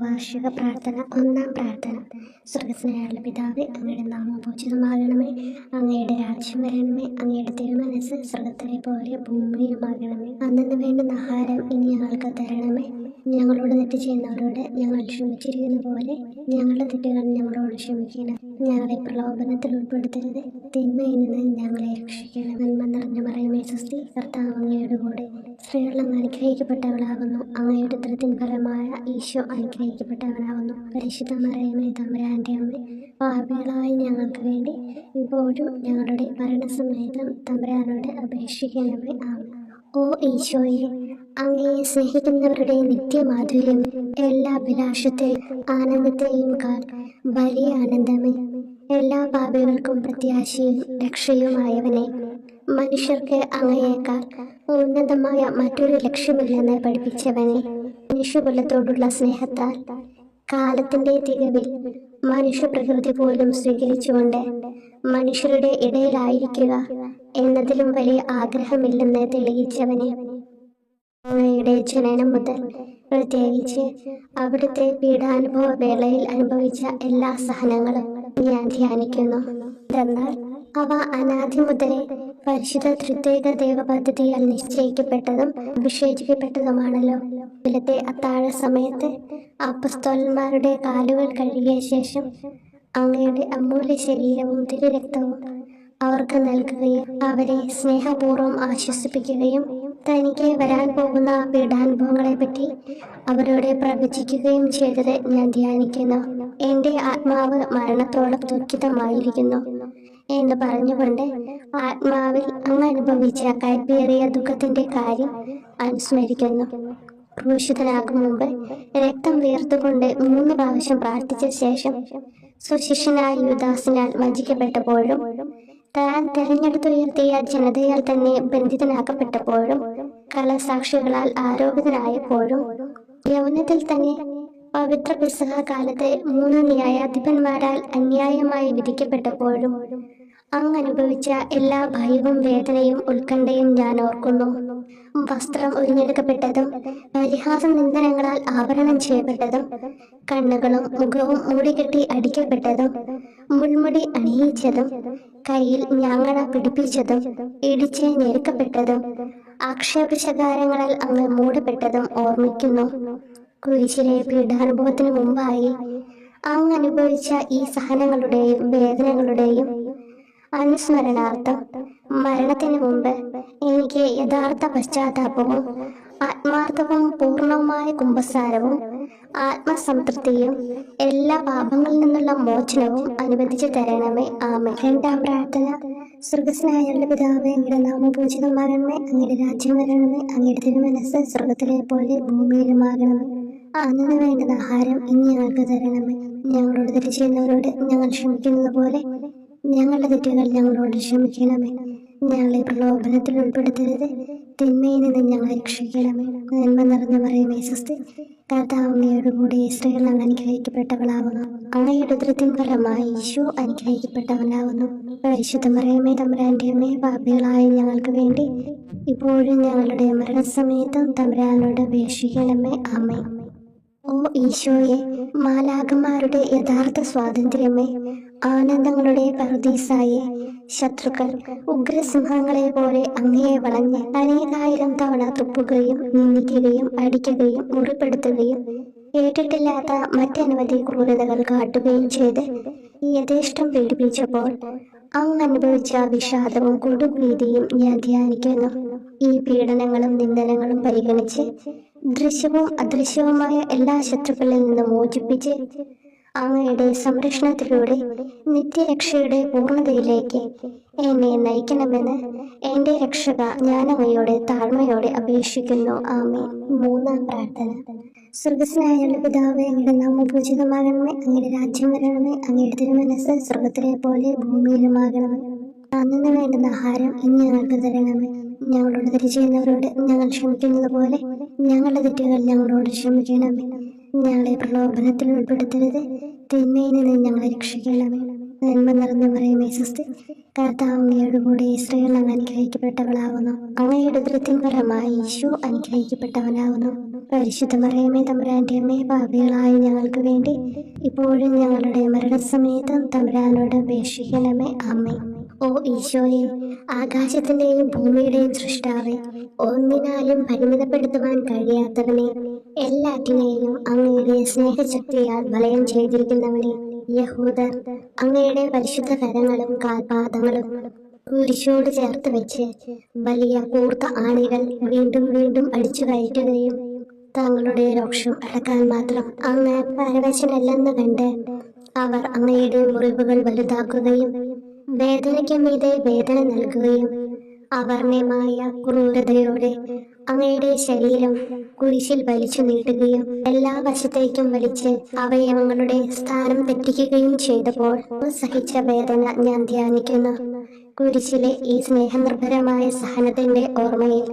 വാർഷിക പ്രാർത്ഥന. ഒന്നാം പ്രാർത്ഥന. സ്വർഗ്ഗസ്ഥനായുള്ള പിതാവേ, അങ്ങയുടെ നാമം പൂജിതമാകണമേ. അങ്ങയുടെ രാജ്യം വരണമേ. അങ്ങയുടെ തിരുമനസ്സ് സ്വർഗ്ഗത്തിലെ പോലെ ഭൂമിയിലുമാകണമേ. അന്നു വേണ്ടുന്ന ആഹാരം ഇനി ഞങ്ങൾക്ക് തരണമേ. ഞങ്ങളോട് തെറ്റ് ചെയ്യുന്നവരോട് ഞങ്ങൾ ക്ഷമിച്ചിരിക്കുന്ന പോലെ ഞങ്ങളുടെ തെറ്റുകൾ ഞങ്ങളോട് ക്ഷമിക്കണം. ഞങ്ങളെ പ്രലോഭനത്തിൽ ഉൾപ്പെടുത്തരുത്, തിന്മയിൽ നിന്ന് ഞങ്ങളെ രക്ഷിക്കണം. നന്മ നിറഞ്ഞ മറിയമേ സ്വസ്തി, കർത്താവ് അങ്ങയുടെ കൂടെ സ്ത്രീകൾ അങ്ങ് അനുഗ്രഹിക്കപ്പെട്ടവളാകുന്നു. അങ്ങയുടെ ഉദരത്തിൻ ഫലമായ ഈശോ അനുഗ്രഹിക്കപ്പെട്ടവനാകുന്നു. പരിശുദ്ധ മറിയമേ തമ്പുരാന്റെ അമ്മ, പാപികളായ ഞങ്ങൾക്ക് വേണ്ടി ഇപ്പോഴും ഞങ്ങളുടെ മരണസമയത്തും തമ്പുരാനോട് അപേക്ഷിക്കണമേ. ആമേൻ. ഓ ഈശോയെ, അങ്ങയെ സ്നേഹിക്കുന്നവരുടെ നിത്യമാധുര്യം എല്ലാ അഭിലാഷത്തെയും ആനന്ദത്തെയും കാൾ വലിയ ആനന്ദമേ. എല്ലാ പാപികൾക്കും പ്രത്യാശയും രക്ഷയുമായവനെ, മനുഷ്യർക്ക് അങ്ങയേക്കാൾ ഉന്നതമായ മറ്റൊരു ലക്ഷ്യമില്ലെന്ന് പഠിപ്പിച്ചവനെ, മനുഷ്യകുലത്തോടുള്ള സ്നേഹത്താൽ കാലത്തിന്റെ തികവിൽ മനുഷ്യപ്രകൃതി പോലും സ്വീകരിച്ചുകൊണ്ട് മനുഷ്യരുടെ ഇടയിലായിരിക്കുക എന്നതിലും വലിയ ആഗ്രഹമില്ലെന്ന് തെളിയിച്ചവനെ, അങ്ങയുടെ ജനനം മുതൽ പ്രത്യേകിച്ച് അവിടുത്തെ പീഡാനുഭവ വേളയിൽ അനുഭവിച്ച എല്ലാ സഹനങ്ങളും ഞാൻ ധ്യാനിക്കുന്നു. എന്നാൽ അവ അനാദി മുതലേ പരിശുദ്ധ ത്രിത്വൈക ദൈവ പദ്ധതിയാൽ നിശ്ചയിക്കപ്പെട്ടതും വിശേഷിക്കപ്പെട്ടതുമാണല്ലോ. ഇവിടുത്തെ അത്താഴ സമയത്ത് അപ്പസ്തോലന്മാരുടെ കാലുകൾ കഴുകിയ ശേഷം അങ്ങയുടെ അമൂല്യ ശരീരവും തിരുരക്തവും അവർക്ക് നൽകുകയും അവരെ സ്നേഹപൂർവ്വം ആശ്വസിപ്പിക്കുകയും തനിക്ക് വരാൻ പോകുന്ന പീഡാനുഭവങ്ങളെ പറ്റി അവരോട് പ്രവചിക്കുകയും ചെയ്തത് ഞാൻ ധ്യാനിക്കുന്നു. എൻ്റെ ആത്മാവ് മരണത്തോളം ദുഃഖിതമായിരിക്കുന്നു എന്ന് പറഞ്ഞുകൊണ്ട് ആത്മാവിൽ അങ്ങ് അനുഭവിച്ച കൈപ്പേറിയ ദുഃഖത്തിന്റെ കാര്യം അനുസ്മരിക്കുന്നു. ക്രൂശിതനാകും മുമ്പ് രക്തം വീർത്തുകൊണ്ട് 3 പ്രാവശ്യം പ്രാർത്ഥിച്ച ശേഷം സുശിഷ്യനായ യൂദാസിനാൽ വഞ്ചിക്കപ്പെട്ടപ്പോഴും താൻ തെരഞ്ഞെടുത്തുയർത്തിയ ജനതയാൽ തന്നെ ബന്ധിതനാക്കപ്പെട്ടപ്പോഴും കള്ളസാക്ഷികളാൽ ആരോപിതനായപ്പോഴും യൗവനത്തിൽ തന്നെ പവിത്ര പെസഹ കാലത്ത് 3 ന്യായാധിപന്മാരാൽ അന്യായമായി വിധിക്കപ്പെട്ടപ്പോഴും അങ്ങ് അനുഭവിച്ച എല്ലാ ഭയവും വേദനയും ഉത്കണ്ഠയും ഞാൻ ഓർക്കുന്നു. വസ്ത്രം ഉരിഞ്ഞെടുക്കപ്പെട്ടതും പരിഹാസ നിന്ദനങ്ങളാൽ ആവരണം ചെയ്യപ്പെട്ടതും കണ്ണുകളും മുഖവും മൂടികെട്ടി അടിക്കപ്പെട്ടതും മുൾമുടി അണിയിച്ചതും കയ്യിൽ ഞാങ്ങണ പിടിപ്പിച്ചതും ഇടിച്ച് ഞെരുക്കപ്പെട്ടതും ആക്ഷേപശകാരങ്ങളാൽ അങ്ങ് മൂടപ്പെട്ടതും ഓർമ്മിക്കുന്നു. കുരിശിലെ പീഡാനുഭവത്തിനു മുമ്പായി അങ്ങ് അനുഭവിച്ച ഈ സഹനങ്ങളുടെയും വേദനകളുടെയും അനുസ്മരണാർത്ഥം മരണത്തിന് മുമ്പ് എനിക്ക് യഥാർത്ഥ പശ്ചാത്താപവും ആത്മാർത്ഥവും പൂർണ്ണവുമായ കുമ്പസാരവും ആത്മസംതൃപ്തിയും എല്ലാ പാപങ്ങളിൽ നിന്നുള്ള മോചനവും അനുവദിച്ചു തരണമേ. ആമേൻ. രണ്ടാം പ്രാർത്ഥന. സ്വർഗ്ഗസ്ഥനായുള്ള പിതാവേ, അങ്ങയുടെ നാമം പൂജിതമാകണമേ. അങ്ങയുടെ രാജ്യം വരണമേ. അങ്ങയുടെ തിരുമനസ്സ് സ്വർഗ്ഗത്തിലെ പോലെ ഭൂമിയിലുമാകണമേ. അന്നു വേണ്ടുന്ന ആഹാരം ഇനി ഞങ്ങൾക്ക് തരണമേ. ഞങ്ങളോട് തെറ്റ് ചെയ്യുന്നവരോട് ഞങ്ങൾ ക്ഷമിക്കുന്നത് പോലെ ഞങ്ങളുടെ തെറ്റുകൾ ഞങ്ങളോട് ക്ഷമിക്കണമേ. ഞങ്ങളെ പ്രലോഭനത്തിൽ ഉൾപ്പെടുത്തരുത്, തിന്മയിൽ നിന്ന് ഞങ്ങളെ രക്ഷിക്കണമേ. നന്മ നിറഞ്ഞ മറിയമേ സ്വസ്തി, കർത്താവ് അങ്ങയുടെ കൂടെ സ്ത്രീകൾ അങ്ങ് അനുഗ്രഹിക്കപ്പെട്ടവളാകുന്നു. അങ്ങയുടെ ഉദരത്തിൻ ഫലമായി ഈശോ അനുഗ്രഹിക്കപ്പെട്ടവനാകുന്നു. പരിശുദ്ധ മറിയമേ തമ്പുരാന്റെ അമ്മേ, പാപികളായ ഞങ്ങൾക്ക് വേണ്ടി ഇപ്പോഴും ഞങ്ങളുടെ മരണസമയത്തും തമ്പുരാനോട് അപേക്ഷിക്കണമേ. ആമേൻ. ഓ ഈശോയെ, മാലാഖമാരുടെ യഥാർത്ഥ സ്വാതന്ത്ര്യമേ, ആനന്ദങ്ങളുടെ പറുദീസായെ, ശത്രുക്കൾ ഉഗ്രസിംഹങ്ങളെ പോലെ അങ്ങയെ വളഞ്ഞ് അനേകായിരം തവണ തുപ്പുകയും നിന്ദിക്കുകയും അടിക്കുകയും മുറിപ്പെടുത്തുകയും കേട്ടിട്ടില്ലാത്ത മറ്റനവധി ക്രൂരതകൾ കാട്ടുകയും ചെയ്ത് യഥേഷ്ടം പീഡിപ്പിച്ചപ്പോൾ അങ്ങ് അനുഭവിച്ച വിഷാദവും കൊടുഭീതിയും ഞാൻ ധ്യാനിക്കുന്നു. ഈ പീഡനങ്ങളും നിന്ദനങ്ങളും പരിഗണിച്ച് ദൃശ്യവും അദൃശ്യവുമായ എല്ലാ ശത്രുക്കളിൽ നിന്നും മോചിപ്പിച്ച് അങ്ങയുടെ സംരക്ഷണത്തിലൂടെ നിത്യരക്ഷയുടെ പൂർണ്ണതയിലേക്ക് എന്നെ നയിക്കണമെന്ന് എൻ്റെ രക്ഷക ഞാൻ അങ്ങയോട് താഴ്മയോടെ അപേക്ഷിക്കുന്നു. ആമേൻ. മൂന്നാം പ്രാർത്ഥന. സ്വർഗ്ഗസ്ഥനായുള്ള പിതാവേ, അങ്ങയുടെ നാമം പൂജിതമാകണമേ. അങ്ങയുടെ രാജ്യം വരണമേ. അങ്ങയുടെ തിരുമനസ്സ് സ്വർഗ്ഗത്തിലെ പോലെ ഭൂമിയിലുമാകണമേ. അന്നു വേണ്ടുന്ന ആഹാരം ഇനി ഞങ്ങൾക്ക് തരണമേ. ഞങ്ങളോട് തെറ്റ് ചെയ്യുന്നവരോട് ഞങ്ങൾ ക്ഷമിക്കുന്നത് പോലെ ഞങ്ങളുടെ തെറ്റുകൾ ഞങ്ങളോട് ക്ഷമിക്കണമേ. ഞങ്ങളെ പ്രലോഭനത്തിൽ ഉൾപ്പെടുത്തരുത്, തിന്മയിൽ നിന്ന് ഞങ്ങളെ രക്ഷിക്കണമേ. നന്മ നിറഞ്ഞ മറിയമേ സ്വസ്തി, കർത്താവ് അങ്ങയുടെ കൂടെ സ്ത്രീകൾ അങ്ങ് അനുഗ്രഹിക്കപ്പെട്ടവളാകുന്നു. അങ്ങയുടെ ഉദരത്തിൻ ഫലമായി ഈശോ അനുഗ്രഹിക്കപ്പെട്ടവനാകുന്നു. പരിശുദ്ധ മറിയമേ തമ്പുരാന്റെ അമ്മേ, പാപികളായ ഞങ്ങൾക്ക് വേണ്ടി ഇപ്പോഴും ഞങ്ങളുടെ മരണസമയത്തും തമ്പുരാനോട് അപേക്ഷിക്കണമേ. ആമേൻ. ഓ ഈശോയെ, ആകാശത്തിന്റെയും ഭൂമിയുടെയും സൃഷ്ടാവേ, ഒന്നിനാലും പരിമിതപ്പെടുത്തുവാൻ കഴിയാത്തവനെ, എല്ലാറ്റിനെയും അങ്ങയുടെ സ്നേഹശക്തിയാൽ വലയം ചെയ്തിരിക്കുന്നവനെ, യഹൂദർ അങ്ങയുടെ പരിശുദ്ധ കരങ്ങളും കാൽപാദങ്ങളും കുരിശോട് ചേർത്ത് വെച്ച് വലിയ കൂർത്ത ആണികൾ വീണ്ടും വീണ്ടും അടിച്ചു കയറ്റുകയും തങ്ങളുടെ രോക്ഷം അടക്കാൻ മാത്രം അങ്ങ് പരവശനല്ലെന്ന് കണ്ട് അവർ അങ്ങയുടെ മുറിവുകൾ വലുതാക്കുകയും വേദനയ്ക്ക് മീതെ വേദന നൽകുകയും അവർണ്ണമായ ക്രൂരതയോടെ അങ്ങയുടെ ശരീരം കുരിശിൽ വലിച്ചു നീട്ടുകയും എല്ലാ വശത്തേക്കും വലിച്ച് അവയവങ്ങളുടെ സ്ഥാനം തെറ്റിക്കുകയും ചെയ്തപ്പോൾ സഹിച്ച വേദന ഞാൻ ധ്യാനിക്കുന്നു. കുരിശിലെ ഈ സ്നേഹനിർഭരമായ സഹനത്തിന്റെ ഓർമ്മയിൽ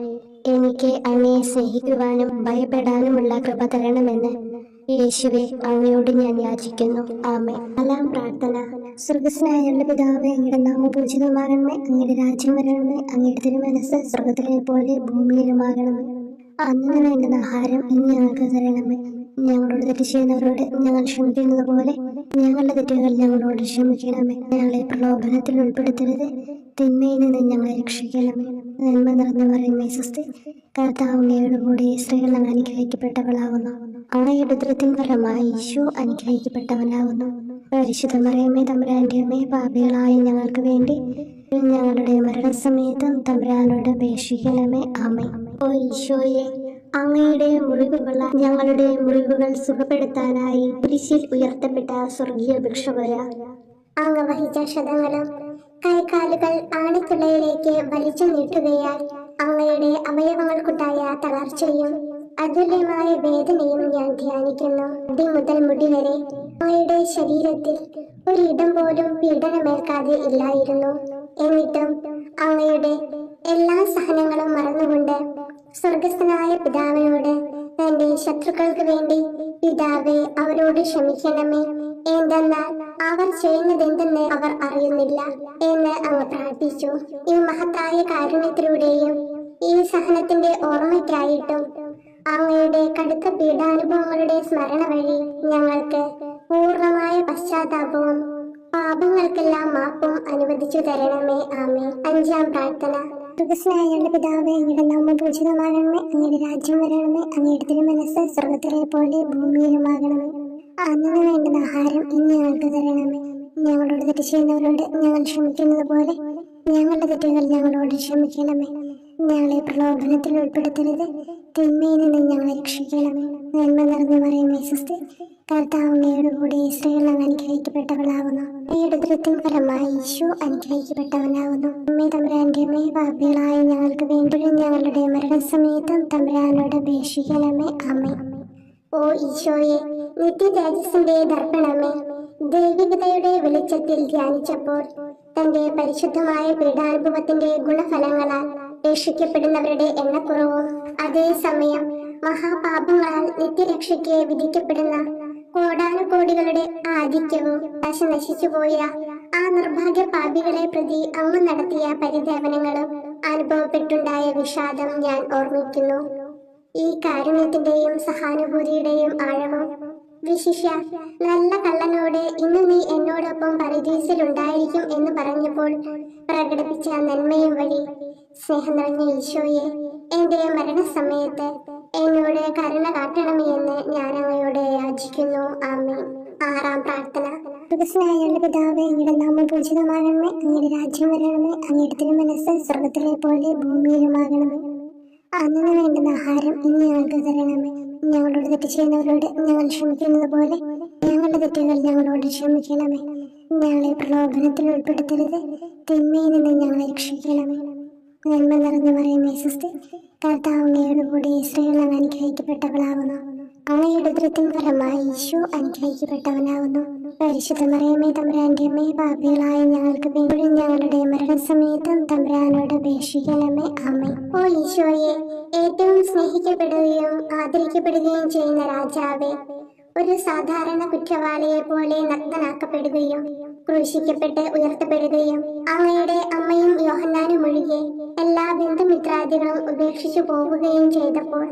എനിക്ക് അങ്ങയെ സ്നേഹിക്കുവാനും ഭയപ്പെടാനുമുള്ള കൃപ തരണമെന്ന് യേശുവെ അങ്ങയോട് ഞാൻ യാചിക്കുന്നു. ആമേൻ. നാലാം പ്രാർത്ഥന. സ്വർഗ്ഗസ്ഥനായ പിതാവേ, അങ്ങയുടെ നാമം പൂജിതമാകണമേ, അങ്ങയുടെ രാജ്യം വരണമേ, അങ്ങയുടെ തിരുമനസ്സ് സ്വർഗ്ഗത്തിലെ പോലെ ഭൂമിയിലുമാകണമേ. അന്നു വേണ്ടുന്ന ആഹാരം ഇന്ന് ഞങ്ങൾക്ക് തരണമേ. ഞങ്ങളോട് തെറ്റ് ചെയ്യുന്നവരോട് ഞങ്ങൾ ക്ഷമിക്കുന്നത് പോലെ ഞങ്ങളുടെ തെറ്റുകൾ ഞങ്ങളോട് ക്ഷമിക്കണമേ. ഞങ്ങളെ പ്രലോഭനത്തിൽ ഉൾപ്പെടുത്തരുത്, തിന്മയിൽ നിന്ന് ഞങ്ങളെ രക്ഷിക്കണമേ. നന്മ നിറഞ്ഞ മറിയമേ സ്വസ്തി, കർത്താവ് അങ്ങയുടെ കൂടെ സ്ത്രീകൾ അങ്ങ് അനുഗ്രഹിക്കപ്പെട്ടവളാകുന്നു. അങ്ങയുടെ ഉദരത്തിൻ ഫലമായി ഈശോ അനുഗ്രഹിക്കപ്പെട്ടവനാകുന്നു. പരിശുദ്ധ മറിയമേ തമ്പുരാന്റെ അമ്മേ, പാപികളായ ഞങ്ങൾക്ക് വേണ്ടി ഞങ്ങളുടെ മരണസമയത്തും തമ്പുരാനോട് അപേക്ഷിക്കണമേ. ആമേൻ. ഓ ഈശോയെ, അങ്ങയുടെ മുറിവുകൾ ഞങ്ങളുടെ മുറിവുകൾ സുഖപ്പെടുത്താനായി കുരിശിൽ ഉയർത്തപ്പെട്ട സ്വർഗീയ ഭിക്ഷുകര, അങ്ങ് വഹിച്ച ക്ഷതങ്ങളും കൈകാലുകൾ ആണിത്തുളയിലേക്ക് വലിച്ചു നീട്ടുകയാൽ അങ്ങയുടെ അവയവങ്ങൾക്കുണ്ടായ തളർച്ചയും അതുല്യമായ വേദനയും ഞാൻ ധ്യാനിക്കുന്നു. അടി മുതൽ മുടി വരെ അങ്ങയുടെ ശരീരത്തിൽ ഒരിടം പോലും പീഡനമേൽക്കാതെ ഇല്ലായിരുന്നു. എന്നിട്ടും അങ്ങയുടെ എല്ലാ സഹനങ്ങളും മറന്നുകൊണ്ട് സ്വർഗസ്ഥനായ പിതാവിനോട് തന്റെ ശത്രുക്കൾക്ക് വേണ്ടി പിതാവേ അവരോട് ക്ഷമിക്കണമേ, എന്തെന്നാൽ അവർ ചെയ്യുന്നതെന്തെന്ന് അവർ അറിയുന്നില്ല എന്ന് അങ്ങ് പ്രാർത്ഥിച്ചു. ഈ മഹത്തായ കാരുണ്യത്തിലൂടെയും ഈ സഹനത്തിന്റെ ഓർമ്മയ്ക്കായിട്ടും അങ്ങയുടെ കടുത്ത പീഡാനുഭവങ്ങളുടെ സ്മരണ വഴി ഞങ്ങൾക്ക് പൂർണ്ണമായ പശ്ചാത്താപവും പാപങ്ങൾക്കെല്ലാം മാപ്പും അനുവദിച്ചു തരണമേ. ആമേൻ. അഞ്ചാം പ്രാർത്ഥന. സ്വർഗ്ഗസ്ഥനായ പിതാവേ, അങ്ങയുടെ നാമം പൂജിതമാകണമേ, അങ്ങയുടെ രാജ്യം വരണമേ, അങ്ങയുടെ തിരുമനസ്സ് സ്വർഗ്ഗത്തിലെ പോലെ ഭൂമിയിലുമാകണമേ. അന്നു വേണ്ടുന്ന ആഹാരം ഇന്ന് ഞങ്ങൾക്ക് തരണമേ. ഞങ്ങളോട് തെറ്റ് ചെയ്യുന്നവരോട് ഞങ്ങൾ ക്ഷമിക്കുന്നത് പോലെ ഞങ്ങളുടെ തെറ്റുകൾ ഞങ്ങളോട് ക്ഷമിക്കണമേ. ഞങ്ങളെ പ്രലോഭനത്തിൽ ഉൾപ്പെടുത്തരുത്, തിന്മയിൽ നിന്ന് ഞങ്ങളെ രക്ഷിക്കണമേ. നന്മ നിറഞ്ഞ മറിയമേ സ്വസ്തി, കർത്താവ് അങ്ങയുടെ കൂടെ സ്ത്രീകൾ അങ്ങ് അനുഗ്രഹിക്കപ്പെട്ടവളാകുന്നു. അങ്ങയുടെ ഉദരത്തിൻ ഫലമായി ഈശോ അനുഗ്രഹിക്കപ്പെട്ടവനാകുന്നു. അമ്മേ തമ്പുരാന്റെ അമ്മേ, പാപികളായ ഞങ്ങൾക്ക് വേണ്ടി ഞങ്ങളുടെ മരണസമയത്തും തമ്പുരാനോട് അപേക്ഷിക്കണമേ. ആമേൻ. ഓ ഈശോയെ, നിത്യ തേജസ്സിന്റെ ദർപ്പണമേ, ദൈവികതയുടെ വെളിച്ചത്തിൽ ധ്യാനിച്ചപ്പോൾ തന്റെ പരിശുദ്ധമായ പീഡാനുഭവത്തിന്റെ ഗുണഫലങ്ങളാൽ രക്ഷിക്കപ്പെടുന്നവരുടെ എണ്ണക്കുറവും അതേസമയം മഹാപാപങ്ങളാൽ നിത്യരക്ഷയ്ക്ക് വിധിക്കപ്പെടുന്ന കോടാനുകോടികളുടെ ആധിക്യവും നശിച്ചുപോയ ആ നിർഭാഗ്യ പാപികളെ പ്രതി അങ്ങ് നടത്തിയ പരിദേവനങ്ങളും അനുഭവപ്പെട്ടുണ്ടായ വിഷാദം ഞാൻ ഓർമ്മിക്കുന്നു. ഈ കാരുണ്യത്തിന്റെയും സഹാനുഭൂതിയുടെയും ആഴവും വിശിഷ്യ നല്ല കള്ളനോട് ഇന്ന് നീ എന്നോടൊപ്പം പരദീസിലുണ്ടായിരിക്കും എന്ന് പറഞ്ഞപ്പോൾ പ്രകടിപ്പിച്ച നന്മയും വഴി സ്നേഹം നിറഞ്ഞ ഈശോയെ, എന്റെ മരണസമയത്ത് എന്നോട് കരുണ കാട്ടണമേ എന്ന് ഞാൻ അങ്ങയോട് യാചിക്കുന്നു. ആമേൻ. ആറാം പ്രാർത്ഥന. സ്വർഗ്ഗസ്ഥനായ പിതാവേ, അങ്ങയുടെ നാമം പൂജിതമാകണമേ, അങ്ങയുടെ രാജ്യം വരണമേ, അങ്ങയുടെ തിരുമനസ്സ് സ്വർഗ്ഗത്തിലെ പോലെ ഭൂമിയിലുമാകണമേ. അന്നു വേണ്ടുന്ന ആഹാരം ഇന്ന് ഞങ്ങൾക്ക് തരണമേ. ഞങ്ങളോട് തെറ്റ് ചെയ്യുന്നവരോട് ഞങ്ങൾ ക്ഷമിക്കുന്നത് പോലെ ഞങ്ങളുടെ തെറ്റുകൾ ഞങ്ങളോട് ക്ഷമിക്കണമേ. ഞങ്ങളെ പ്രലോഭനത്തിൽ ഉൾപ്പെടുത്തരുത്, തിന്മയിൽ നിന്ന് ഞങ്ങളെ രക്ഷിക്കണമേ. നന്മ നിറഞ്ഞ മറിയമേ സ്വസ്തി, കർത്താവ് അങ്ങയുടെ കൂടെ സ്ത്രീകൾ അങ്ങ് അനുഗ്രഹിക്കപ്പെട്ടവളാകുന്നു. അങ്ങയുടെ ഉദരത്തിൻ ഫലമായി ഈശോ അനുഗ്രഹിക്കപ്പെട്ടവനാകുന്നു. പരിശുദ്ധ മറിയമേ തമ്പുരാന്റെ അമ്മേ, പാപികളായ ഞങ്ങൾക്ക് വേണ്ടി ഞങ്ങളുടെ മരണസമയത്തും തമ്പുരാനോട് അപേക്ഷിക്കണമേ. ആമേൻ. ഓ ഈശോയെ, ഏറ്റവും സ്നേഹിക്കപ്പെടുകയും ആദരിക്കപ്പെടുകയും ചെയ്യുന്ന രാജാവേ, ഒരു സാധാരണ കുറ്റവാളിയെ പോലെ നഗ്നനാക്കപ്പെടുകയും ക്രൂശിക്കപ്പെട്ട് ഉയർത്തപ്പെടുകയും അങ്ങയുടെ അമ്മയും യോഹന്നാനും ഒഴികെ എല്ലാ ബന്ധുമിത്രാദികളും ഉപേക്ഷിച്ചു പോവുകയും ചെയ്തപ്പോൾ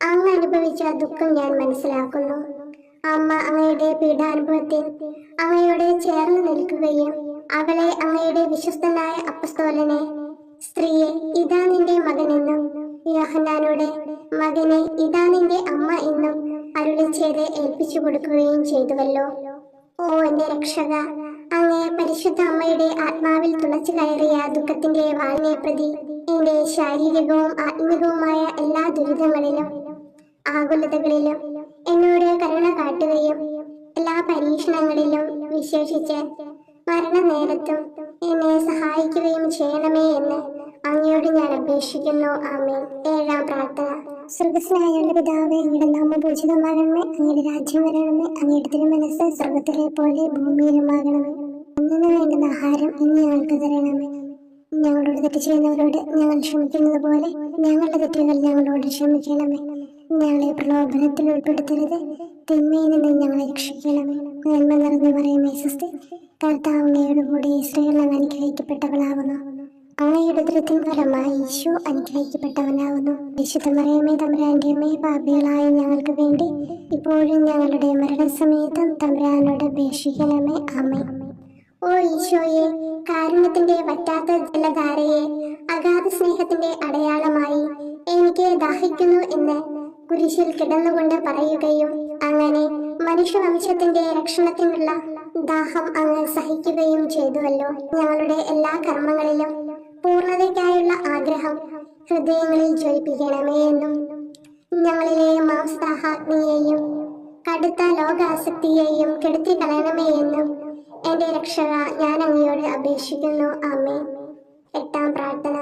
അങ്ങ് അനുഭവിച്ച ദുഃഖം ഞാൻ മനസ്സിലാക്കുന്നു. അമ്മ അങ്ങയുടെ പീഡാനുഭവത്തിൽ അങ്ങയോട് ചേർന്ന് നിൽക്കുകയും അവളെ അങ്ങയുടെ വിശ്വസ്തനായ അപ്പസ്തോലനെ, സ്ത്രീയെ ഇതാ നിന്റെ മകനെന്നും യോഹന്നാനോട് മകനെ ഇതാ നിന്റെ അമ്മ എന്നും അരുളി ചെയ്ത് ഏൽപ്പിച്ചു കൊടുക്കുകയും ചെയ്തുവല്ലോ. ഓ എന്റെ രക്ഷക, അങ്ങേ പരിശുദ്ധ അമ്മയുടെ ആത്മാവിൽ തുളച്ചു കയറിയ ദുഃഖത്തിന്റെ വാളിനെ പ്രതി എന്റെ ശാരീരികവും ആത്മികവുമായ എല്ലാ ദുരിതങ്ങളിലും ആകുലതകളിലും എന്നോട് കരുണ കാട്ടുകയും എല്ലാ പരീക്ഷണങ്ങളിലും വിശേഷിച്ച് മരണനേരത്തും എന്നെ സഹായിക്കുകയും ചെയ്യണമേ എന്ന് അങ്ങയോട് ഞാൻ അപേക്ഷിക്കുന്നു. ആമേൻ. 7-ാം പ്രാർത്ഥന. സ്വർഗസ്നായുള്ള പിതാവേ, അങ്ങയുടെ നാമം പൂജിതമാകണമേ, അങ്ങയുടെ രാജ്യം വരണമേ, അങ്ങയുടെ തിരുമനസ്സ് സ്വർഗത്തിലെ പോലെ ഭൂമിയിലുമാകണമേ. അന്നു വേണ്ടുന്ന ആഹാരം ഇന്ന് ഞങ്ങൾക്ക് തരണമേ. ഞങ്ങളോട് തെറ്റ് ചെയ്യുന്നവരോട് ഞങ്ങൾ ക്ഷമിക്കുന്നത് പോലെ ഞങ്ങളുടെ തെറ്റുകൾ ഞങ്ങളോട് ക്ഷമിക്കണമേ. ഞങ്ങളെ പ്രലോഭനത്തിൽ ഉൾപ്പെടുത്തരുത്, തിന്മയിൽ നിന്ന് ഞങ്ങളെ രക്ഷിക്കണമേ. നന്മ നിറഞ്ഞു പറയുമേ സ്വസ്തി, കർത്താവ് അങ്ങയുടെ കൂടെ സ്ത്രീകൾ അങ്ങ് അനുഗ്രഹിക്കപ്പെട്ടവളാവുന്നു. അങ്ങയുടെ ഉദരത്തിൻ ഫലമായി ഈശോ അനുഗ്രഹിക്കപ്പെട്ടവനാവുന്നു. വിശുദ്ധ മറിയമേ തമ്പുരാന്റെ അമ്മേ, പാപികളായ ഞങ്ങൾക്ക് വേണ്ടി ഇപ്പോഴും ഞങ്ങളുടെ മരണസമയത്തും തമ്പുരാനോട് അപേക്ഷിക്കണമേ. ആമേൻ. ഓ ഈശോയെ, കാരുണ്യത്തിന്റെ വറ്റാത്ത ജലധാരയെ, അഗാധ സ്നേഹത്തിന്റെ അടയാളമായി എനിക്ക് ദാഹിക്കുന്നു എന്ന് കുരിശിൽ കിടന്നുകൊണ്ട് പറയുകയും അങ്ങനെ മനുഷ്യവംശത്തിന്റെ രക്ഷണത്തിനുള്ള ദാഹം അങ്ങ് സഹിക്കുകയും ചെയ്തുവല്ലോ. ഞങ്ങളുടെ എല്ലാ കർമ്മങ്ങളിലും പൂർണ്ണതയ്ക്കായുള്ള ആഗ്രഹം ഹൃദയങ്ങളിൽ ജ്വലിപ്പിക്കണമേ എന്നും ഞങ്ങളിലെ മാംസദാഹാഗ്നിയെയും കടുത്ത ലോകാസക്തിയെയും കെടുത്തി കളയണമേ എന്നും എന്റെ രക്ഷക ഞാൻ അങ്ങയോട് അപേക്ഷിക്കുന്നു. ആമേൻ. 8-ാം പ്രാർത്ഥന.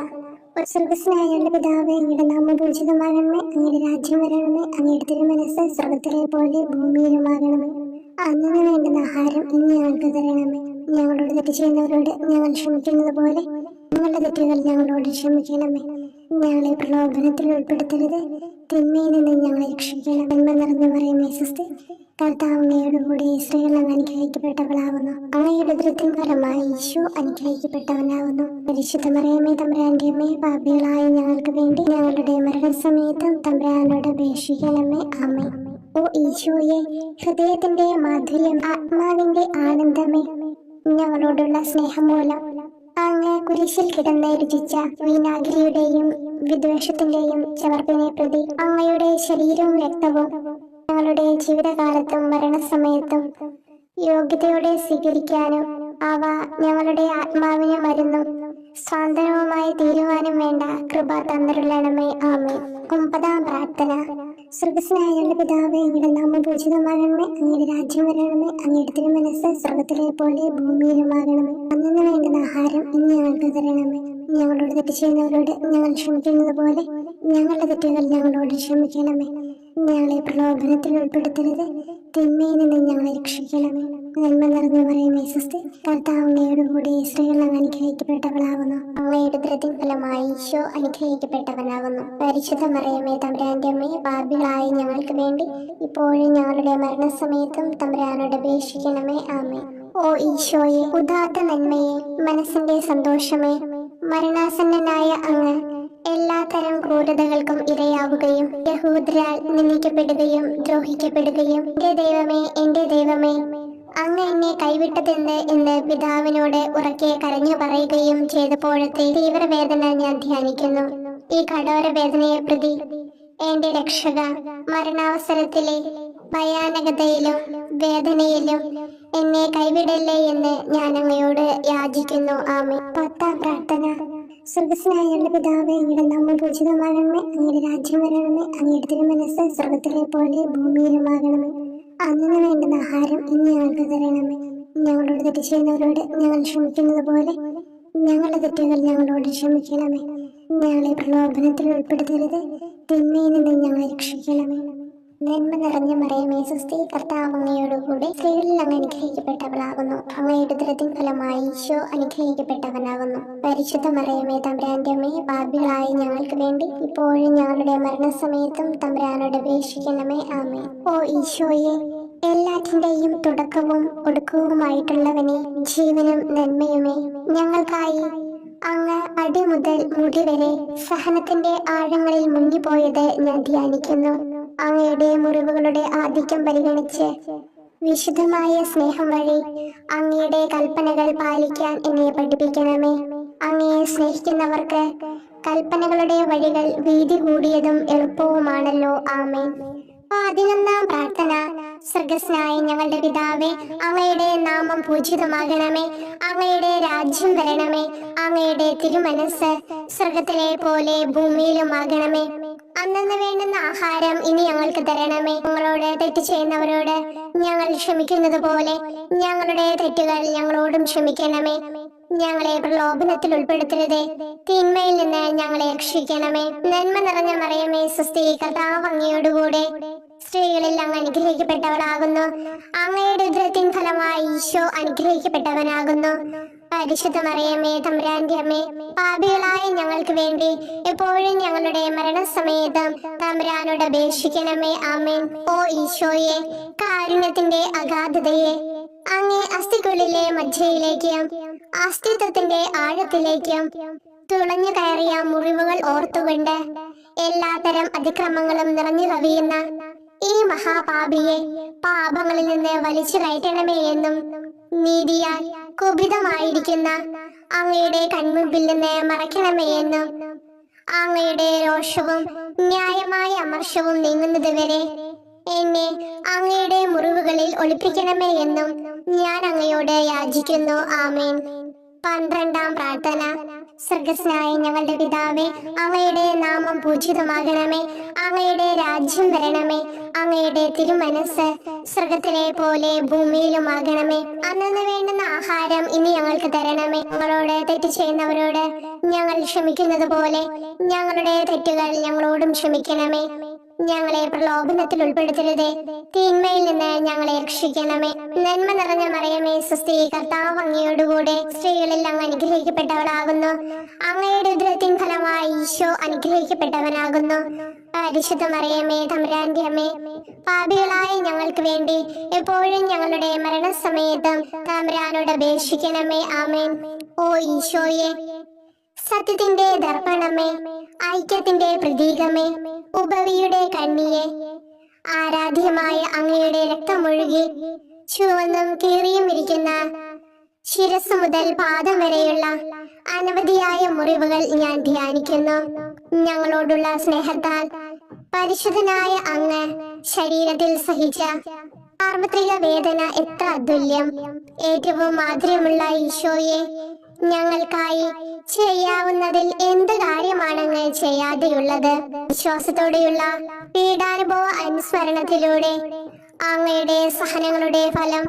സ്വർഗസ്നായുള്ള പിതാവേ, അങ്ങയുടെ നാമം പൂജിതമാകണമേ, അങ്ങയുടെ രാജ്യം വരണമേ, അങ്ങയുടെ തിരുമനസ്സ് സ്വർഗത്തിലെ പോലെ ഭൂമിയിലുമാകണമേ. അന്നു വേണ്ടുന്ന ആഹാരം ഇന്ന് ഞങ്ങൾക്ക് തരണമേ. ഞങ്ങളോട് തെറ്റ് ചെയ്യുന്നവരോട് ഞങ്ങൾ ക്ഷമിക്കുന്നത് പോലെ ഞങ്ങളുടെ തെറ്റുകൾ ഞങ്ങളോട് ക്ഷമിക്കണമേ. ഞങ്ങളെ പ്രലോഭനത്തിൽ ഉൾപ്പെടുത്തരുത്, തിന്മയിൽ നിന്ന് ഞങ്ങളെ രക്ഷിക്കണം. നന്മ നിറഞ്ഞു പറയുമേ സ്വസ്തി, കർത്താവ് അങ്ങയുടെ കൂടെ സ്ത്രീകൾ അങ്ങ് അനുഗ്രഹിക്കപ്പെട്ടവളാവുന്നു. അങ്ങയുടെ ഉദരത്തിൻ ഫലമായി ഈശോ അനുഗ്രഹിക്കപ്പെട്ടവനാവുന്നു. പരിശുദ്ധ മറിയമേ തമ്പുരാന്റെ അമ്മേ, പാപികളായ ഞങ്ങൾക്ക് വേണ്ടി ഞങ്ങളുടെ മരണസമയത്തും തമ്പുരാനോട് അപേക്ഷിക്കണമേ. ആമേൻ. ഓ ഈശോയെ, ഹൃദയത്തിന്റെ മാധുര്യം, ആത്മാവിന്റെ ആനന്ദമേ, ഞങ്ങളോടുള്ള സ്നേഹം മൂലം അങ്ങ് കുരിശിൽ കിടന്ന് രുചിച്ച വിനാഗിരിയുടെയും വിദ്വേഷത്തിന്റെയും ചവർപ്പിനെ പ്രതി അങ്ങയുടെ ശരീരവും രക്തവും ഞങ്ങളുടെ ജീവിതകാലത്തും മരണസമയത്തും യോഗ്യതയോടെ സ്വീകരിക്കാനും അവ ഞങ്ങളുടെ ആത്മാവിന് മരുന്നും സ്വാതന്ത്ര്യവുമായി തീരുവാനും വേണ്ട കൃപ തന്നിരുളണമേ. ആമേൻ. 9-ാം പ്രാർത്ഥന. സ്വർഗസ്നായുള്ള പിതാവേ, അങ്ങയുടെ നാമം പൂജിതമാകണമേ, അങ്ങയുടെ രാജ്യം വരണമേ, അങ്ങയുടെ തിരുമനസ്സ് സ്വർഗത്തിലെ പോലെ ഭൂമിയിലുമാകണമേ. അന്നു വേണ്ടുന്ന ആഹാരം ഇന്ന് ഞങ്ങൾക്ക് തരണമേ. ഞങ്ങളോട് തെറ്റ് ചെയ്യുന്നവരോട് ഞങ്ങൾ ക്ഷമിക്കുന്നത് പോലെ ഞങ്ങളുടെ തെറ്റുകൾ ഞങ്ങളോട് ക്ഷമിക്കണമേ. ഞങ്ങളെ പ്രലോഭനത്തിൽ ഉൾപ്പെടുത്തരുത്, തിന്മയിൽ നിന്ന് ഞങ്ങളെ രക്ഷിക്കണമേ. നന്മ നിറഞ്ഞു പറയുമേ സ്വസ്തി, കർത്താവ് അങ്ങയുടെ കൂടെ സ്ത്രീകൾ അങ്ങ് അനുഗ്രഹിക്കപ്പെട്ടവളാവുന്നു. അങ്ങയുടെ ഉദരത്തിൻ ഫലമായി ഈശോ അനുഗ്രഹിക്കപ്പെട്ടവനാവുന്നു. പരിശുദ്ധ മറിയമേ തമ്പുരാന്റെ അമ്മേ, പാപികളായ ഞങ്ങൾക്ക് വേണ്ടി ഇപ്പോഴും ഞങ്ങളുടെ മരണസമയത്തും തമ്പുരാനോട് അപേക്ഷിക്കണമേ. ആമേൻ. ഓ ഈശോയെ, ഉദാത്ത നന്മയെ, മനസ്സിന്റെ സന്തോഷമേ, മരണാസന്നനായ അങ്ങ് എല്ലാത്തരം ക്രൂരതകൾക്കും ഇരയാവുകയും യഹൂദരാൽ നിന്ദിക്കപ്പെടുകയും ദ്രോഹിക്കപ്പെടുകയും എന്റെ ദൈവമേ അങ്ങ് എന്നെ കൈവിട്ടതെന്ത് എന്ന് പിതാവിനോട് ഉറക്കെ കരഞ്ഞു പറയുകയും ചെയ്തപ്പോഴത്തെ തീവ്രവേദന ഞാൻ ധ്യാനിക്കുന്നു. ഈ കഠോര വേദനയെ പ്രതി എന്റെ രക്ഷക, മരണാവസരത്തിലെ ഭയാനകതയിലും വേദനയിലും എന്നെ കൈവിടല്ലേ എന്ന് ഞാൻ അങ്ങയോട് യാചിക്കുന്നു. ആമേൻ. 10-ാം പ്രാർത്ഥന. സ്വർഗസ്നായുള്ള പിതാവേ, അങ്ങയുടെ നാമം പൂജിതമാകണമേ, അങ്ങയുടെ രാജ്യം വരണമേ, അങ്ങയുടെ തിരുമനസ്സ് സ്വർഗത്തിലെ പോലെ ഭൂമിയിലുമാകണമേ. അന്നു വേണ്ടുന്ന ആഹാരം ഇന്ന് ഞങ്ങൾക്ക് തരണമേ. ഞങ്ങളോട് തെറ്റ് ചെയ്യുന്നവരോട് ഞങ്ങൾ ക്ഷമിക്കുന്നത് പോലെ ഞങ്ങളുടെ തെറ്റുകൾ ഞങ്ങളോട് ക്ഷമിക്കണമേ. ഞങ്ങളെ പ്രലോഭനത്തിൽ ഉൾപ്പെടുത്തരുത്, തിന്മയിൽ നിന്ന് ഞങ്ങളെ രക്ഷിക്കണമേ. നന്മ നിറഞ്ഞ മറിയമേ സ്വസ്തി, കർത്താവ് അങ്ങയോടുകൂടെ സ്ത്രീകളിൽ അങ്ങ് അനുഗ്രഹിക്കപ്പെട്ടവളാകുന്നു. അങ്ങയുടെ ഉദരത്തിൻ ഫലമായി ഈശോ അനുഗ്രഹിക്കപ്പെട്ടവനാകുന്നു. പരിശുദ്ധ മറിയമേ തമ്പുരാന്റെ അമ്മേ, പാപികളായ ഞങ്ങൾക്ക് വേണ്ടി ഇപ്പോഴും ഞങ്ങളുടെ മരണസമയത്തും തമ്പുരാനോട് അപേക്ഷിക്കണമേ. ആമേൻ. ഓ ഈശോയെ, എല്ലാറ്റിന്റെയും തുടക്കവും ഒടുക്കവുമായിട്ടുള്ളവനെ, ജീവനും നന്മയുമേ, ഞങ്ങൾക്കായി അങ്ങ് അടിമുതൽ മുടി വരെ സഹനത്തിന്റെ ആഴങ്ങളിൽ മുങ്ങിപ്പോയത് ഞാൻ ധ്യാനിക്കുന്നു. അങ്ങയുടെ മുറിവുകളുടെ ആധിക്യം പരിഗണിച്ച് വിശുദ്ധമായ സ്നേഹം വഴി അങ്ങയുടെ കൽപ്പനകൾ പാലിക്കാൻ എന്നെ പഠിപ്പിക്കണമേ. അങ്ങയെ സ്നേഹിക്കുന്നവർക്ക് കൽപ്പനകളുടെ വഴികൾ വീതി കൂടിയതും എളുപ്പവുമാണല്ലോ. ആമേൻ. 11-ാം പ്രാർത്ഥന. സ്വർഗ്ഗസ്ഥനായ ഞങ്ങളുടെ പിതാവേ, അങ്ങയുടെ നാമം പൂജിതമാകണമേ. അങ്ങയുടെ രാജ്യം വരണമേ. അങ്ങയുടെ തിരുമനസ് സ്വർഗത്തിലെ പോലെ ഭൂമിയിലുമാകണമേ. അന്നന്ന് വേണ്ടുന്ന ആഹാരം ഇനി ഞങ്ങൾക്ക് തരണമേ. ഞങ്ങളോട് തെറ്റ് ചെയ്യുന്നവരോട് ഞങ്ങൾ ക്ഷമിക്കുന്നത് പോലെ ഞങ്ങളുടെ തെറ്റുകൾ ഞങ്ങളോടും ക്ഷമിക്കണമേ. ഞങ്ങളെ പ്രലോഭനത്തിൽ ഉൾപ്പെടുത്തരുതേ, തിന്മയിൽ നിന്ന് ഞങ്ങളെ രക്ഷിക്കണമേ. നന്മ നിറഞ്ഞ മറിയമേ, സ്വസ്തി, കർത്താവ് അങ്ങയോടുകൂടെ സ്ത്രീകളിൽ അങ്ങ് അനുഗ്രഹിക്കപ്പെട്ടവളാകുന്നു. അങ്ങയുടെ ഉദരത്തിൻ ഫലമായി ഈശോ അനുഗ്രഹിക്കപ്പെട്ടവനാകുന്നു. പരിശുദ്ധ മറിയമേ, തമ്പുരാന്റെ അമ്മേ, പാപികളായ ഞങ്ങൾക്ക് വേണ്ടി എപ്പോഴും ഞങ്ങളുടെ മരണസമയത്തും തമ്പുരാനോട് അപേക്ഷിക്കണമേ. ആമേൻ. ഓ ഈശോയെ, കാരുണ്യത്തിന്റെ അഗാധതയെ, അങ്ങേ അസ്ഥിക്കുള്ളിലെ മജ്ജയിലേക്കും അസ്തിത്വത്തിന്റെ ആഴത്തിലേക്കും തുളഞ്ഞു കയറിയ മുറിവുകൾ ഓർത്തുകൊണ്ട് എല്ലാത്തരം അതിക്രമങ്ങളും നിറഞ്ഞു കവിയുന്ന ഈ മഹാപാപിയെ പാപങ്ങളിൽ നിന്ന് വലിച്ചു കയറ്റണമേ എന്നും, നീതിയാൽ കുപിതമായിരിക്കുന്ന അങ്ങയുടെ കൺമുമ്പിൽ നിന്ന് മറയ്ക്കണമേ എന്നും, അങ്ങയുടെ രോഷവും ന്യായമായ അമർഷവും നീങ്ങുന്നത് വരെ എന്നെ അങ്ങയുടെ മുറിവുകളിൽ ഒളിപ്പിക്കണമേ എന്നും ഞാൻ അങ്ങയോട് യാചിക്കുന്നു. ആമേൻ. 12-ാം പ്രാർത്ഥന. സ്വർഗ്ഗസ്ഥനായ ഞങ്ങളുടെ പിതാവേ, അങ്ങയുടെ നാമം പൂജിതമാകണമേ. അങ്ങയുടെ രാജ്യം വരണമേ. അങ്ങയുടെ തിരുമനസ് സ്വർഗത്തിലെ പോലെ ഭൂമിയിലുമാകണമേ. അന്നന്ന് വേണ്ടുന്ന ആഹാരം ഇനി ഞങ്ങൾക്ക് തരണമേ. ഞങ്ങളോട് തെറ്റ് ചെയ്യുന്നവരോട് ഞങ്ങൾ ക്ഷമിക്കുന്നത് പോലെ ഞങ്ങളുടെ തെറ്റുകൾ ഞങ്ങളോടും ക്ഷമിക്കണമേ. ഞങ്ങളെ പ്രലോഭനത്തിൽ ഉൾപ്പെടുത്തരുതേ, തിന്മയിൽ നിന്ന് ഞങ്ങളെ രക്ഷിക്കണമേ. നന്മ നിറഞ്ഞ മറിയമേ, സ്വസ്തി, കർത്താവ് അങ്ങയോടുകൂടെ സ്ത്രീകളിൽ അങ്ങ് അനുഗ്രഹിക്കപ്പെട്ടവളാകുന്നു. അങ്ങയുടെ ഉദരത്തിൻ ഫലമായി ഈശോ അനുഗ്രഹിക്കപ്പെട്ടവനാകുന്നു. പരിശുദ്ധ മറിയമേ, തമ്പുരാന്റെ അമ്മേ, പാപികളായ ഞങ്ങൾക്ക് വേണ്ടി എപ്പോഴും ഞങ്ങളുടെ മരണസമയത്തും തമ്പുരാനോട് അപേക്ഷിക്കണമേ. ആമേൻ. ഓ ഈശോയെ, സത്യത്തിന്റെ ദർപ്പണമേ, ഐക്യത്തിന്റെ പ്രതീകമേ, ഉപവിയുടെ കണ്ണിയെ, ആരാധ്യമായ അങ്ങയുടെ രക്തമൊഴുകി ചുവന്നും കീറിയും ഇരിക്കുന്ന ശിരസ് മുതൽ പാദം വരെയുള്ള അനവധിയായ മുറിവുകൾ ഞാൻ ധ്യാനിക്കുന്നു. ഞങ്ങളോടുള്ള സ്നേഹത്താൽ പരിശുദ്ധനായ അങ്ങ് ശരീരത്തിൽ സഹിച്ച സാർവത്രിക വേദന എത്ര അതുല്യം. ഏറ്റവും മാധുര്യമുള്ള ഈശോയെ, ഞങ്ങൾക്കായി ചെയ്യാവുന്നതിൽ എന്ത് കാര്യമാണങ്ങ് ചെയ്യാതെയുള്ളത്? വിശ്വാസത്തോടെയുള്ള പീഡാനുഭവ അനുസ്മരണത്തിലൂടെ അങ്ങയുടെ സഹനങ്ങളുടെ ഫലം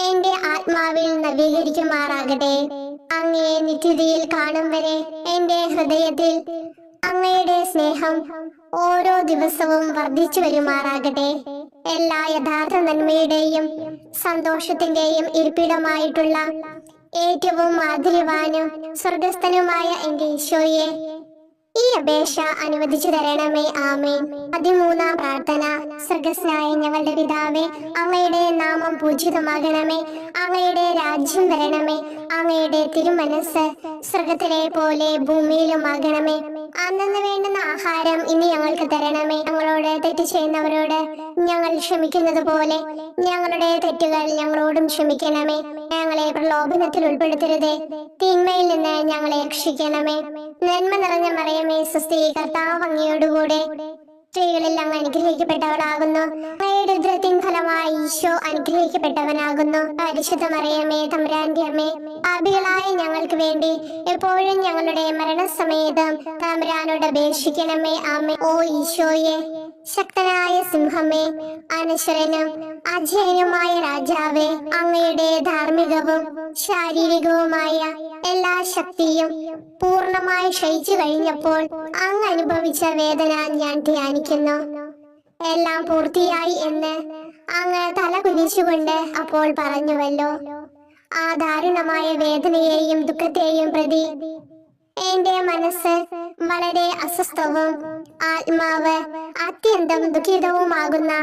എന്റെ ആത്മാവിൽ നവീകരിക്കുമാറാകട്ടെ. അങ്ങയെ നിത്യതയിൽ കാണും വരെ എന്റെ ഹൃദയത്തിൽ അങ്ങയുടെ സ്നേഹം ഓരോ ദിവസവും വർദ്ധിച്ചു വരുമാറാകട്ടെ. എല്ലാ യഥാർത്ഥ നന്മയുടെയും സന്തോഷത്തിന്റെയും ഇരിപ്പിടമായിട്ടുള്ള ഏറ്റവും മാധുര്യവാനും സ്വർഗസ്ഥനുമായ എന്റെ ഈശോയെ, ഈ അപേക്ഷ അനുവദിച്ചു തരണമേ. ആമേൻ. 13-ാം പ്രാർത്ഥന. സ്വർഗ്ഗസ്ഥനായ ഞങ്ങളുടെ പിതാവേ, അങ്ങയുടെ നാമം പൂജിതമാകണമേ. അങ്ങയുടെ രാജ്യം വരണമേ. അങ്ങയുടെ തിരുമനസ് സ്വർഗത്തിലെ പോലെ ഭൂമിയിലുമാകണമേ. അന്നന്ന് വേണ്ടുന്ന ആഹാരം ഇനി ഞങ്ങൾക്ക് തരണമേ. ഞങ്ങളോട് തെറ്റ് ചെയ്യുന്നവരോട് ഞങ്ങൾ ക്ഷമിക്കുന്നത് പോലെ ഞങ്ങളുടെ തെറ്റുകൾ ഞങ്ങളോടും ക്ഷമിക്കണമേ. ഞങ്ങളെ പ്രലോഭനത്തിൽ ഉൾപ്പെടുത്തരുതേ, തിന്മയിൽ നിന്ന് ഞങ്ങളെ രക്ഷിക്കണമേ. നന്മ നിറഞ്ഞ മറിയമേ, സ്വസ്തി, കർത്താവ് അങ്ങയോടുകൂടെ സ്ത്രീകളിൽ അങ്ങ് അനുഗ്രഹിക്കപ്പെട്ടവളാകുന്നു. അങ്ങയുടെ ഉദരത്തിൻ ഫലമായി ഈശോ അനുഗ്രഹിക്കപ്പെട്ടവനാകുന്നു. പരിശുദ്ധ മറിയമേ, തമ്പുരാന്റെ അമ്മേ, പാപികളായ ഞങ്ങൾക്ക് വേണ്ടി എപ്പോഴും ഞങ്ങളുടെ മരണസമയത്തും തമ്പുരാനോട് അപേക്ഷിക്കണമേ. ആമേൻ. ഓ ഈശോയെ, ശക്തനായ സിംഹമേ, അനശ്വരനും അജയനുമായ രാജാവേ, അങ്ങയുടെ ധാർമ്മികവും ശാരീരികവുമായ എല്ലാ ശക്തിയും പൂർണ്ണമായി ക്ഷയിച്ചു കഴിഞ്ഞപ്പോൾ അങ്ങ് അനുഭവിച്ച വേദന ഞാൻ ധ്യാനിക്കുന്നു. എല്ലാം പൂർത്തിയായി എന്ന് അങ്ങ് തല കുനിച്ചുകൊണ്ട് അപ്പോൾ പറഞ്ഞുവല്ലോ. ആ ദാരുണമായ വേദനയെയും ദുഃഖത്തെയും പ്രതി എന്റെ മനസ്സ് വളരെ അസ്വസ്ഥവും ആത്മാവ് അത്യന്തം ദുഃഖിതവുമാകുന്ന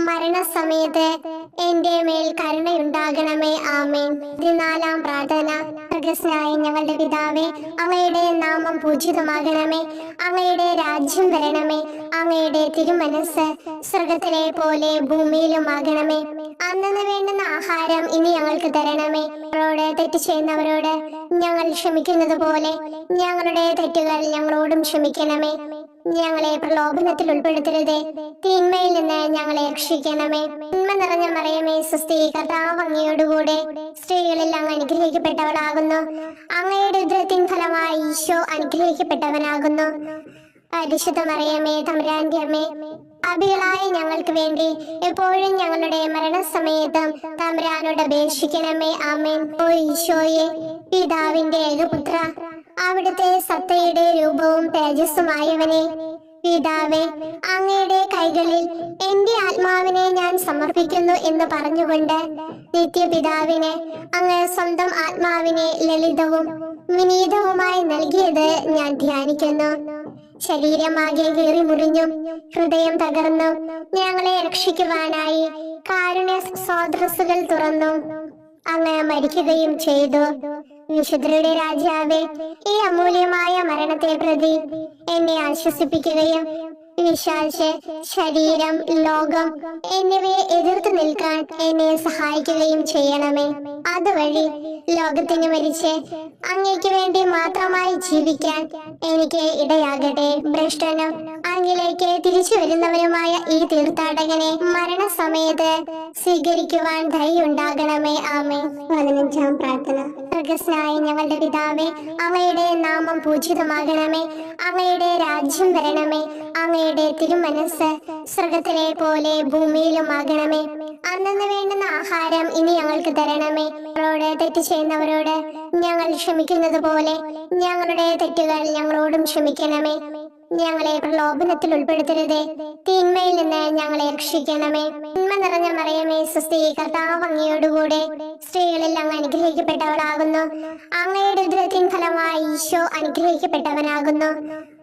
മരണസമയത്ത് എന്റെ മേൽ കരുണയുണ്ടാകണമേ. ആമേൻ. 14-ാം പ്രാർത്ഥന. സ്വർഗ്ഗസ്ഥനായ ഞങ്ങളുടെ പിതാവേ, അങ്ങയുടെ നാമം പൂജിതമാകണമേ. അങ്ങയുടെ രാജ്യം വരണമേ. അങ്ങയുടെ തിരുമനസ് സ്വർഗത്തിലെ പോലെ ഭൂമിയിലുമാകണമേ. അന്നന്ന് വേണ്ടുന്ന ആഹാരം ഇനി ഞങ്ങൾക്ക് തരണമേ. ഞങ്ങളോട് തെറ്റ് ചെയ്യുന്നവരോട് ഞങ്ങൾ ക്ഷമിക്കുന്നത് പോലെ ഞങ്ങളുടെ തെറ്റുകൾ ഞങ്ങളോടും ക്ഷമിക്കണമേ. ഞങ്ങളെ പ്രലോഭനത്തിൽ ഉൾപ്പെടുത്തരുതേ, തിന്മയിൽ നിന്ന് ഞങ്ങളെ രക്ഷിക്കണമേ. നന്മ നിറഞ്ഞ മറിയമേ, സ്വസ്തി, കർത്താവ് അങ്ങയോടുകൂടെ സ്ത്രീകളിൽ അങ്ങ് അനുഗ്രഹിക്കപ്പെട്ടവളാകുന്നു. അങ്ങയുടെ ഉദരത്തിൻ ഫലമായി ഈശോ അനുഗ്രഹിക്കപ്പെട്ടവനാകുന്നു. പരിശുദ്ധ മറിയമേ, തമ്പുരാന്റെ അമ്മേ, പാപികളായ ഞങ്ങൾക്ക് വേണ്ടി എപ്പോഴും ഞങ്ങളുടെ മരണസമയത്തും തമ്പുരാനോട് അപേക്ഷിക്കണമേ. ആമേൻ. ഓ ഈശോയെ, പിതാവിന്റെ ഏകപുത്ര, അവിടുത്തെ സത്തയുടെ രൂപവും തേജസ്സുമായവനെ, പിതാവേ, അങ്ങയുടെ കൈകളിൽ എന്റെ ആത്മാവിനെ ഞാൻ സമർപ്പിക്കുന്നു എന്ന് പറഞ്ഞുകൊണ്ട് നിത്യപിതാവിന് അങ്ങ് സ്വന്തം ആത്മാവിനെ ലളിതവും വിനീതവുമായി നൽകിയത് ഞാൻ ധ്യാനിക്കുന്നു. ശരീരമാകെ കീറി മുറിഞ്ഞും ഹൃദയം തകർന്നും ഞങ്ങളെ രക്ഷിക്കുവാനായി കാരുണ്യ സ്രോതസ്സുകൾ തുറന്നും അങ്ങ് മരിക്കുകയും ചെയ്തു. വിശുദ്ധരുടെ രാജാവേ, ഈ അമൂല്യമായ മരണത്തെ പ്രതി എന്നെ ആശ്വസിപ്പിക്കുകയും വിശ്വാസ ശരീരം, ലോകം എന്നിവയെ എതിർത്ത് നിൽക്കാൻ എന്നെ സഹായിക്കുകയും ചെയ്യണമേ. അതുവഴി ലോകത്തിന് മരിച്ച് അങ്ങയ്ക്ക് വേണ്ടി മാത്രമായി ജീവിക്കാൻ എനിക്ക് ഇടയാകട്ടെ. ഭ്രഷ്ടനും അങ്ങിലേക്ക് തിരിച്ചു വരുന്നവരുമായ ഈ തീർത്ഥാടകനെ മരണസമയത്ത് സ്വീകരിക്കുവാൻ ദയുണ്ടാകണമേ. ആമേൻ. 15-ാം പ്രാർത്ഥന. സ്വർഗ്ഗസ്ഥനായ ഞങ്ങളുടെ പിതാവേ, അങ്ങയുടെ നാമം പൂജിതമാകണമേ. അങ്ങയുടെ രാജ്യം വരണമേ. അങ്ങയുടെ തിരുമനസ് സ്വർഗത്തിലെ പോലെ ഭൂമിയിലുമാകണമേ. അന്നന്ന് വേണ്ടുന്ന ആഹാരം ഇനി ഞങ്ങൾക്ക് തരണമേ. ഞങ്ങളോട് തെറ്റ് ചെയ്യുന്നവരോട് ഞങ്ങൾ ക്ഷമിക്കുന്നത് പോലെ ഞങ്ങളുടെ തെറ്റുകൾ ഞങ്ങളോടും ക്ഷമിക്കണമേ. ഞങ്ങളെ പ്രലോഭനത്തിൽ ഉൾപ്പെടുത്തരുതേ, തിന്മയിൽ നിന്ന് ഞങ്ങളെ രക്ഷിക്കണമേ. നന്മ നിറഞ്ഞ മറിയമേ, സ്വസ്തി, കർത്താവ് അങ്ങയോടുകൂടെ സ്ത്രീകളിൽ അങ്ങ് അനുഗ്രഹിക്കപ്പെട്ടവളാകുന്നു. അങ്ങയുടെ ഉദരത്തിൻ ഫലമായി ഈശോ അനുഗ്രഹിക്കപ്പെട്ടവനാകുന്നു.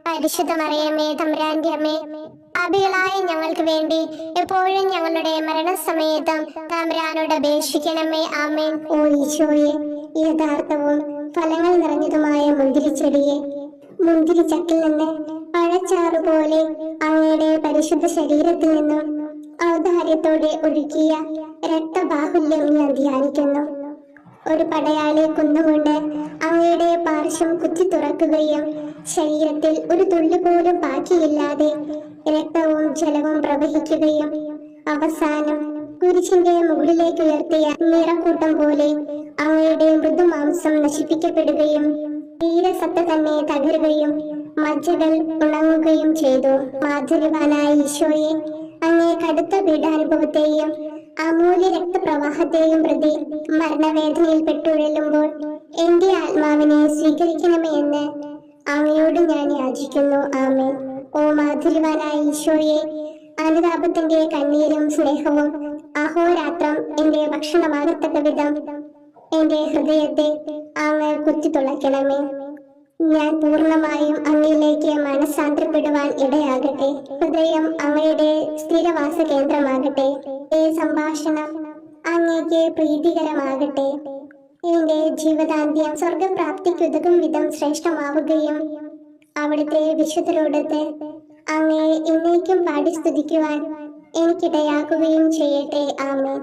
പരിശുദ്ധ മറിയമേ, തമ്പുരാന്റെ അമ്മേ, പാപികളായ ഞങ്ങൾക്ക് വേണ്ടി എപ്പോഴും ഞങ്ങളുടെ മരണസമയത്തും തമ്പുരാനോട് അപേക്ഷിക്കണമേ. ആമേൻ. ഓ ഈശോയെ, യഥാർത്ഥവും ഫലങ്ങൾ നിറഞ്ഞതുമായ മുന്തിരിച്ചെടിയെ, മുന്തിരിച്ചക്കിൽ നിന്ന് പഴച്ചാറ് പോലെ അങ്ങയുടെ പരിശുദ്ധ ശരീരത്തിൽ നിന്നും ഔദാര്യത്തോടെ ഒഴുകിയ രക്തബാഹുല്യം ഞാൻ ധ്യാനിക്കുന്നു. ഒരു പടയാളി കുന്നുകൊണ്ട് അങ്ങയുടെ പാർശ്വം കുത്തി തുറക്കുകയും ശരീരത്തിൽ ഒരു തുള്ളി പോലും ബാക്കിയില്ലാതെ രക്തവും ജലവും പ്രവഹിക്കുകയും അവസാനം കുരിശിന്റെ മുകളിലേക്ക് ഉയർത്തിയ നിറക്കൂട്ടം പോലെ അങ്ങയുടെ മൃദുമാംസം നശിപ്പിക്കപ്പെടുകയും തീരസത്ത തന്നെ തകരുകയും മജ്ജകൾ ഉണങ്ങുകയും ചെയ്തു. മാധുര്യവാനായ ഈശോയെ, അങ്ങേ കടുത്ത പീഡാനുഭവത്തെയും അമൂല്യ രക്തപ്രവാഹത്തെയും പ്രതി മരണവേദനയിൽ പെട്ടുഴലുമ്പോൾ എന്റെ ആത്മാവിനെ സ്വീകരിക്കണമേ എന്ന് അങ്ങയോട് ഞാൻ യാചിക്കുന്നു. ആമേൻ. ഓ മാധുര്യവാനായ ഈശോയെ, അനുതാപത്തിന്റെ കണ്ണീരും സ്നേഹവും അഹോരാത്രം എന്റെ ഭക്ഷണമാകത്തക്ക വിധം എന്റെ ഹൃദയത്തെ അങ്ങ് കുത്തിത്തുളയ്ക്കണമേ. ഞാൻ പൂർണ്ണമായും അങ്ങയിലേക്ക് മനസ്സാന്തരപ്പെടുവാൻ ഇടയാകട്ടെ. ഹൃദയം അങ്ങയുടെ സ്ഥിരവാസ കേന്ദ്രമാകട്ടെ. ഈ സംഭാഷണം അങ്ങേക്ക് പ്രീതികരമാകട്ടെ. എന്റെ ജീവിതാന്ത്യം സ്വർഗപ്രാപ്തിക്കുതകും വിധം ശ്രേഷ്ഠമാവുകയും അവിടുത്തെ വിശുദ്ധരോടൊത്ത് അങ്ങയെ എന്നേക്കും പാടി സ്തുതിക്കുവാൻ എനിക്കിടയാക്കുകയും ചെയ്യട്ടെ. ആമേൻ.